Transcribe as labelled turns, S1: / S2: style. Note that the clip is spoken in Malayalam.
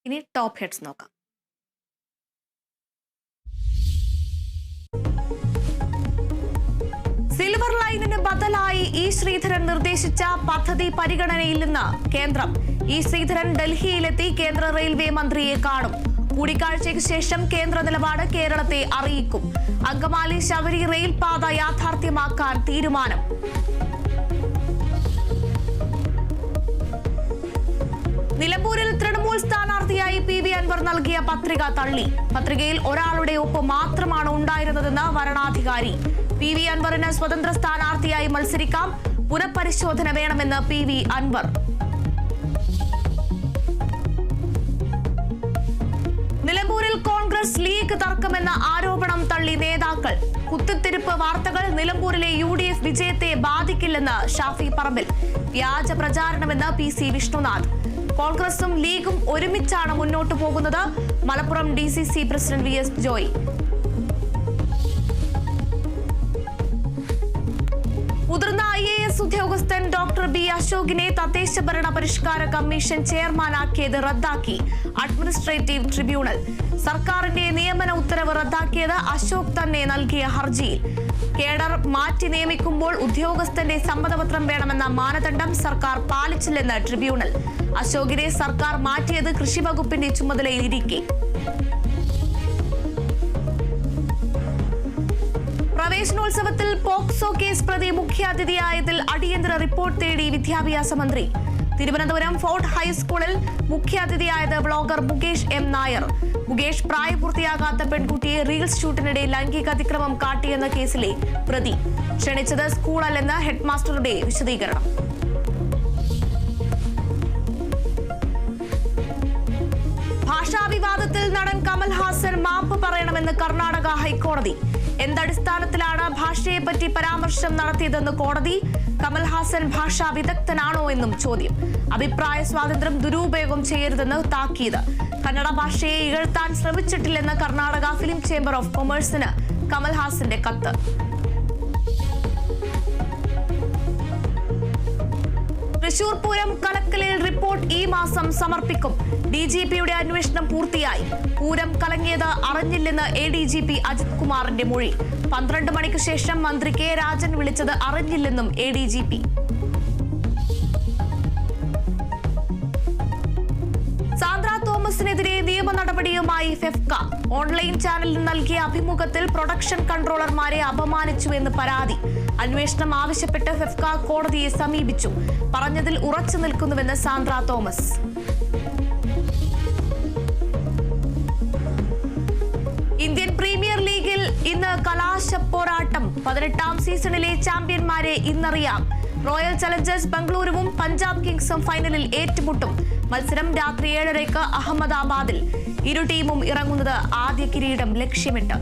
S1: ഇനി ടോപ്പ് ഹെഡ്സ് നോക്കാം. സിൽവർ ലൈനിന് ബദലായി ഇ ശ്രീധരൻ നിർദ്ദേശിച്ച പദ്ധതി പരിഗണനയിൽ നിന്ന് കേന്ദ്രം. ഇ ശ്രീധരൻ ഡൽഹിയിലെത്തി കേന്ദ്ര റെയിൽവേ മന്ത്രിയെ കാണും. കൂടിക്കാഴ്ചയ്ക്ക് ശേഷം കേന്ദ്ര നിലപാട് കേരളത്തെ അറിയിക്കും. അങ്കമാലി ശബരി റെയിൽ പാത യാഥാർത്ഥ്യമാക്കാൻ തീരുമാനം. നിലമ്പൂരിൽ തൃണമൂൽ സ്ഥാനാർത്ഥിയായി PV അൻവർ നൽകിയ പത്രിക തള്ളി. പത്രികയിൽ ഒരാളുടെ ഒപ്പ് മാത്രമാണ് ഉണ്ടായിരുന്നതെന്ന് വരണാധികാരി. PV അൻവറിന് സ്വതന്ത്ര സ്ഥാനാർത്ഥിയായി മത്സരിക്കാം. പുനഃപരിശോധന വേണമെന്ന് PV അൻവർ. നിലമ്പൂരിൽ കോൺഗ്രസ് ലീഗ് തർക്കമെന്ന ആരോപണം തള്ളി നേതാക്കൾ. കുത്തിത്തിരിപ്പ് വാർത്തകൾ നിലമ്പൂരിലെ UDF വിജയത്തെ ബാധിക്കില്ലെന്ന് ഷാഫി പറമ്പിൽ. വ്യാജ പ്രചാരണമെന്ന് PC വിഷ്ണുനാഥ്. കോൺഗ്രസും ലീഗും ഒരുമിച്ചാണ് മുന്നോട്ടു പോകുന്നത്. Malappuram DCC president VS Joy. മുതിർന്ന IAS ഉദ്യോഗസ്ഥൻ ഡോക്ടർ B അശോകിനെ തദ്ദേശ ഭരണ പരിഷ്കാര കമ്മീഷൻ ചെയർമാനാക്കിയത് റദ്ദാക്കി അഡ്മിനിസ്ട്രേറ്റീവ് ട്രിബ്യൂണൽ. സർക്കാരിന്റെ നിയമന ഉത്തരവ് റദ്ദാക്കിയത് അശോക് തന്നെ നൽകിയ ഹർജിയിൽ. കേഡർ മാറ്റി നിയമിക്കുമ്പോൾ ഉദ്യോഗസ്ഥന്റെ സമ്മതപത്രം വേണമെന്ന മാനദണ്ഡം സർക്കാർ പാലിച്ചില്ലെന്ന് ട്രിബ്യൂണൽ. അശോകിനെ സർക്കാർ മാറ്റിയത് കൃഷിവകുപ്പിന്റെ ചുമതലയിലിരിക്കെ. പ്രവേശനോത്സവത്തിൽ പോക്സോ കേസ് പ്രതി മുഖ്യാതിഥിയായതിൽ അടിയന്തര റിപ്പോർട്ട് തേടി വിദ്യാഭ്യാസ മന്ത്രി. തിരുവനന്തപുരം ഫോർട്ട് ഹൈസ്കൂളിൽ മുഖ്യാതിഥിയായത് വ്ളോഗർ മുകേഷ് M നായർ. മുകേഷ് പ്രായപൂർത്തിയാകാത്ത പെൺകുട്ടിയെ റീൽസ് ഷൂട്ടിനിടെ ലൈംഗിക അതിക്രമം കാട്ടിയെന്ന കേസിലെ പ്രതി. ക്ഷണിച്ചത് സ്കൂളല്ലെന്ന് ഹെഡ്മാസ്റ്ററുടെ വിശദീകരണം. ഭാഷാവിവാദത്തിൽ നടൻ കമൽഹാസൻ മാപ്പ് പറയണമെന്ന് കർണാടക ഹൈക്കോടതി. എന്തടിസ്ഥാനത്തിലാണ് ഭാഷയെപ്പറ്റി പരാമർശം നടത്തിയതെന്ന് കോടതി. കമൽഹാസൻ ഭാഷാ വിദഗ്ധനാണോ എന്നും ചോദ്യം. അഭിപ്രായ സ്വാതന്ത്ര്യം ദുരുപയോഗം ചെയ്യരുതെന്ന് താക്കീത്. കന്നഡ ഭാഷയെ ഇകഴ്ത്താൻ ശ്രമിച്ചിട്ടില്ലെന്ന് കർണാടക ഫിലിം ചേംബർ ഓഫ് കൊമേഴ്സിന് കമൽഹാസന്റെ കത്ത്. തൃശൂർ പൂരം കലക്കലിൽ റിപ്പോർട്ട് ഈ മാസം സമർപ്പിക്കും. DGPയുടെ അന്വേഷണം പൂർത്തിയായി. പൂരം കലങ്ങിയത് അറിഞ്ഞില്ലെന്ന് ADGP അജിത് കുമാറിന്റെ മൊഴി. 12 മണിക്ക് ശേഷം മന്ത്രി K രാജൻ വിളിച്ചത് അറിഞ്ഞില്ലെന്നും ADGP. സാന്ദ്ര തോമസിനെതിരെ നിയമ നടപടിയുമായി ഫെഫ്ക. ഓൺലൈൻ ചാനലിന് നൽകിയ അഭിമുഖത്തിൽ പ്രൊഡക്ഷൻ കൺട്രോളർമാരെ അപമാനിച്ചുവെന്ന് പരാതി. അന്വേഷണം ആവശ്യപ്പെട്ട് ഫെഫ്ക കോടതിയെ സമീപിച്ചു. പറഞ്ഞതിൽ ഉറച്ചു നിൽക്കുന്നുവെന്ന് സാന്ദ്ര തോമസ്. ഇന്ത്യൻ പ്രീമിയർ ലീഗിൽ ഇന്ന് കലാശപ്പോരാട്ടം. 18ാം സീസണിലെ ചാമ്പ്യന്മാരെ ഇന്നറിയാം. റോയൽ ചലഞ്ചേഴ്സ് ബംഗളൂരുവും പഞ്ചാബ് കിങ്സും ഫൈനലിൽ ഏറ്റുമുട്ടും. മത്സരം രാത്രി 7:30 അഹമ്മദാബാദിൽ. ഇരു ടീമും ഇറങ്ങുന്നത് ആദ്യ കിരീടം ലക്ഷ്യമിട്ട്.